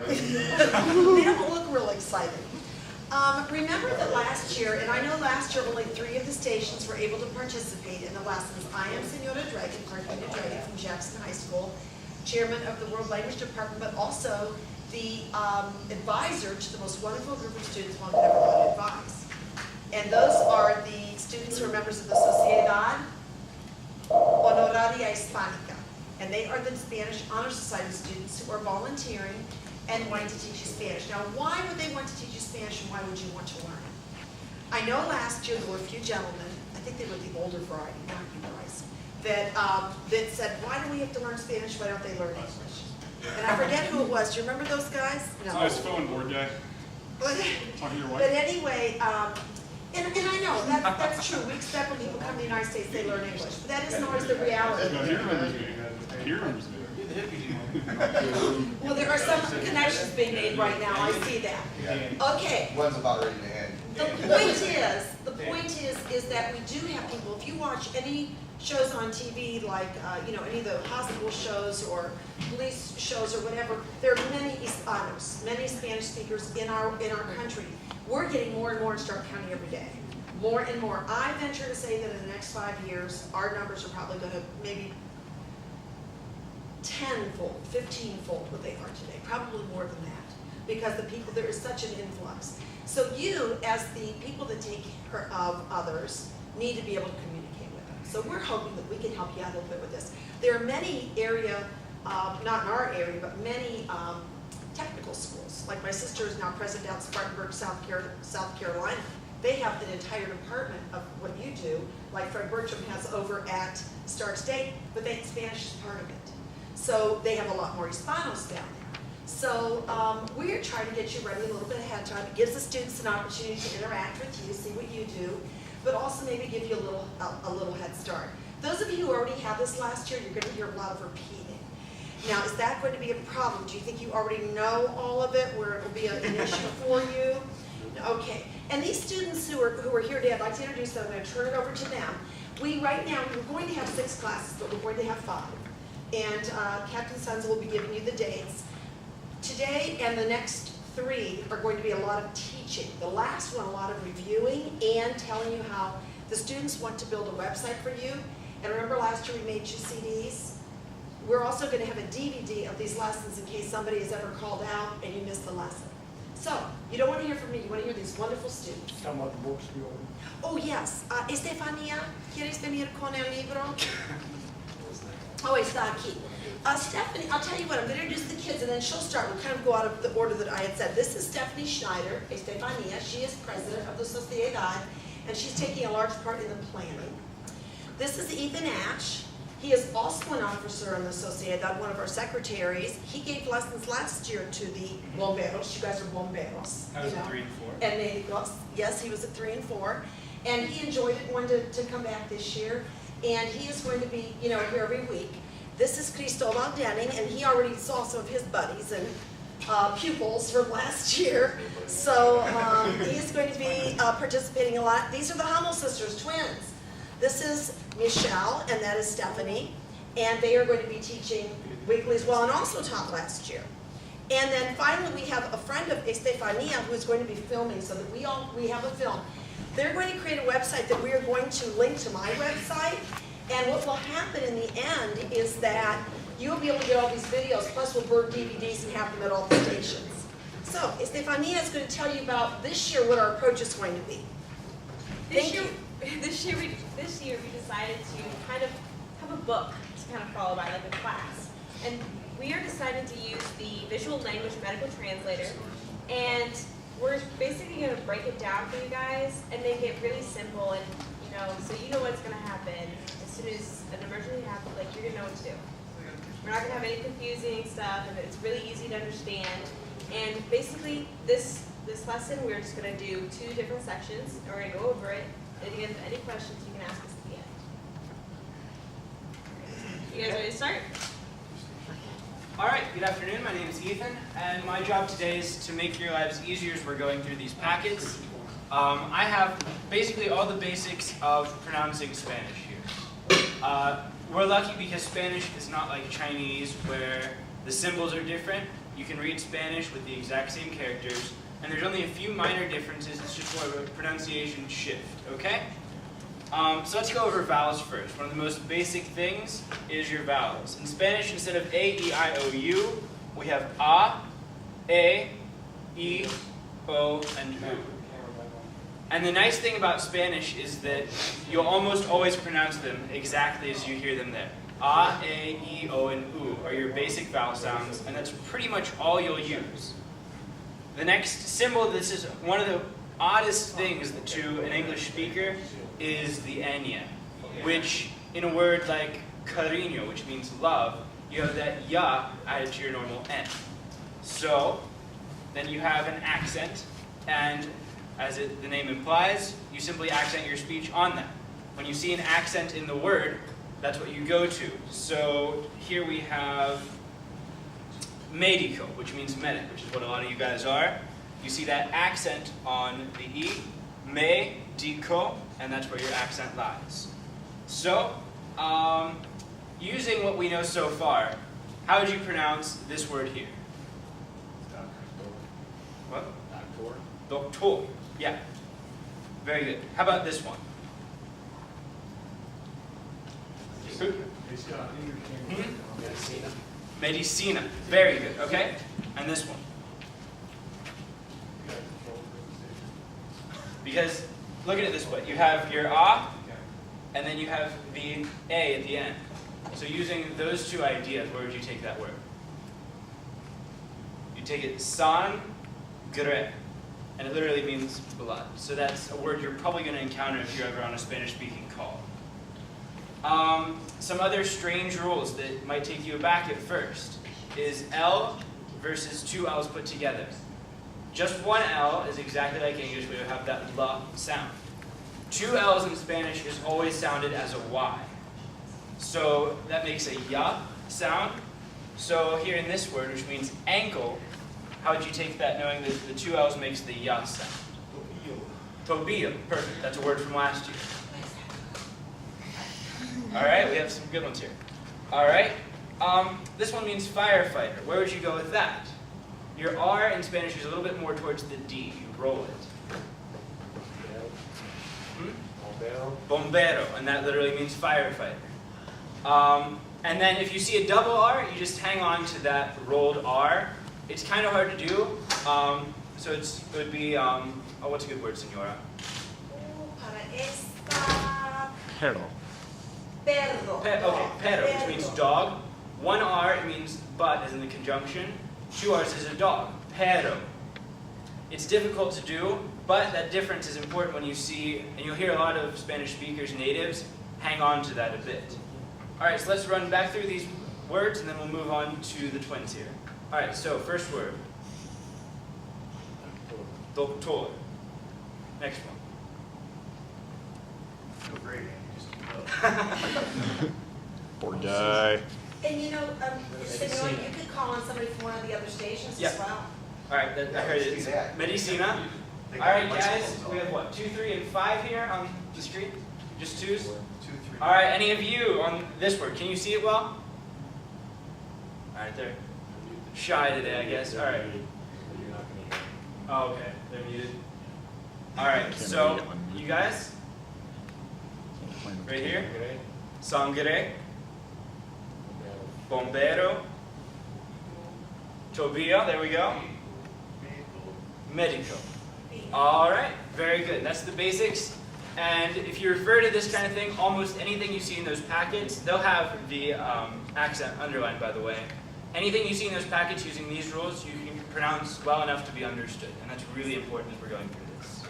They don't look real excited. Remember that last year, and I know last year only 3 of the stations were able to participate in the lessons. I am Senora Dragon, Cartagena Dragon from Jackson High School, chairman of the World Language Department, but also the advisor to the most wonderful group of students one could ever want to advise. And those are the students who are members of the Sociedad Honoraria Hispánica. And they are the Spanish Honor Society students who are volunteering and wanting to teach you Spanish. Now, why would they want to teach you Spanish, and why would you want to learn it? I know last year there were a few gentlemen, I think they were the older variety, not you guys, that said, why do we have to learn Spanish? Why don't they learn English? And I forget who it was. Do you remember those guys? No. Nice phone board guy. Talking to your wife. But anyway, and I know that's true. We expect when people come to the United States they learn English, but that isn't always the reality. No, he remembers me. He remembers me. Well, there are some connections being made right now. I see that. Okay. One's about ready to end. The point is that we do have people. If you watch any shows on TV, like any of the hospital shows or police shows or whatever, there are many Hispanos, many Spanish speakers in our country. We're getting more and more in Stark County every day, more and more. I venture to say that in the next 5 years, our numbers are probably going to maybe 10-fold, 15-fold what they are today, probably more than that, because there is such an influx. So you, as the people that take care of others, need to be able to communicate with them. So we're hoping that we can help you out a little bit with this. There are many not in our area, but many technical schools. Like my sister is now president out in Spartanburg, South Carolina. They have an entire department of what you do, like Fred Bertram has over at Stark State, but Spanish is part of it. So they have a lot more Hispanos down there. So we're trying to get you ready a little bit ahead of time. It gives the students an opportunity to interact with you, see what you do, but also maybe give you a little head start. Those of you who already had this last year, you're going to hear a lot of repeating. Now, is that going to be a problem? Do you think you already know all of it, where it will be an issue for you? Okay. And these students who are here today, I'd like to introduce them. I'm going to turn it over to them. Right now, we're going to have 6 classes, but we're going to have 5. And Captain Sons will be giving you the dates. Today and the next 3 are going to be a lot of teaching. The last one, a lot of reviewing and telling you how the students want to build a website for you. And remember last year we made 2 CDs? We're also going to have a DVD of these lessons in case somebody is ever called out and you missed the lesson. So, you don't want to hear from me, you want to hear these wonderful students. Talking about the books you own. Oh yes, Estefania, ¿quieres venir con el libro? Oh, está aquí. Stephanie, I'll tell you what, I'm going to introduce the kids and then she'll start. We'll kind of go out of the order that I had said. This is Stephanie Schneider, Estefania. She is president of the Sociedad, and she's taking a large part in the planning. This is Ethan Ash. He is also an officer in the Sociedad, one of our secretaries. He gave lessons last year to the bomberos. You guys are bomberos. I was at 3 and 4. And yes, he was at 3 and 4. And he enjoyed it and wanted to come back this year. And he is going to be, here every week. This is Cristobal Denning, and he already saw some of his buddies and pupils from last year. So he is going to be participating a lot. These are the Hummel sisters, twins. This is Michelle, and that is Stephanie. And they are going to be teaching weekly as well, and also taught last year. And then finally, we have a friend of Estefania who is going to be filming, so that we have a film. They're going to create a website that we are going to link to my website. And what will happen in the end is that you'll be able to get all these videos, plus we'll burn DVDs and have them at all the stations. So, Estefania is going to tell you about this year what our approach is going to be. This year we decided to kind of have a book to kind of follow by, like a class. And we are deciding to use the visual language medical translator, and we're basically going to break it down for you guys and make it really simple, and so you know what's going to happen as soon as an emergency happens. Like, you're going to know what to do. We're not going to have any confusing stuff, and it's really easy to understand. And basically, this lesson, we're just going to do 2 different sections, and we're going to go over it. And if you have any questions, you can ask us at the end. You guys ready to start? All right, good afternoon. My name is Ethan, and my job today is to make your lives easier as we're going through these packets. I have basically all the basics of pronouncing Spanish here. We're lucky because Spanish is not like Chinese, where the symbols are different. You can read Spanish with the exact same characters, and there's only a few minor differences. It's just more of a pronunciation shift, okay? So let's go over vowels first. One of the most basic things is your vowels. In Spanish, instead of A, E, I, O, U, we have A, E, O, and U. And the nice thing about Spanish is that you'll almost always pronounce them exactly as you hear them there. A, E, O, and U are your basic vowel sounds, and that's pretty much all you'll use. The next symbol, this is one of the oddest things to an English speaker, is the ñ, which in a word like cariño, which means love, you have that ya added to your normal n. So then you have an accent, and as the name implies, you simply accent your speech on that. When you see an accent in the word, that's what you go to. So here we have médico, which means medic, which is what a lot of you guys are. You see that accent on the E, médico, and that's where your accent lies. So, using what we know so far, how would you pronounce this word here? What? Doctor. Yeah. Very good. How about this one? Medicina. Very good. Okay. And this one? Because look at it this way. You have your A, and then you have the A at the end. So using those two ideas, where would you take that word? You take it sangre, and it literally means blood. So that's a word you're probably going to encounter if you're ever on a Spanish-speaking call. Some other strange rules that might take you aback at first is L versus two L's put together. Just one L is exactly like English, we would have that L sound. Two L's in Spanish is always sounded as a Y. So that makes a ya sound. So here in this word, which means ankle, how would you take that knowing that the two L's makes the ya sound? Tobillo. Perfect. That's a word from last year. All right, we have some good ones here. All right. This one means firefighter. Where would you go with that? Your R in Spanish is a little bit more towards the D. You roll it. Bombero, and that literally means firefighter. And then if you see a double R, you just hang on to that rolled R. It's kind of hard to do, so it would be, what's a good word, senora? Para esta... Perro. Perro. Okay, perro, which means dog. One R, it means but, as in the conjunction. Two R's is a dog. Perro. It's difficult to do, but that difference is important when you see, and you'll hear a lot of Spanish speakers, natives, hang on to that a bit. All right, so let's run back through these words, and then we'll move on to the twins here. All right, so first word. Doctor. Next one. Poor guy. And you know, Senor, you could call on somebody from one of the other stations Yeah. as well. All right, I heard it. Medicina. All right, guys, we have what, 2, 3, and 5 here on the street? Just twos? 2, 3. All right, any of you on this word, can you see it well? All right, they're shy today, I guess. All right. Oh, okay, they're muted. All right, so you guys, right here, sangre, bombero, tobillo, there we go, médico. All right, very good. That's the basics. And if you refer to this kind of thing, almost anything you see in those packets, they'll have the accent underlined, by the way. Anything you see in those packets using these rules, you can pronounce well enough to be understood. And that's really important as we're going through this.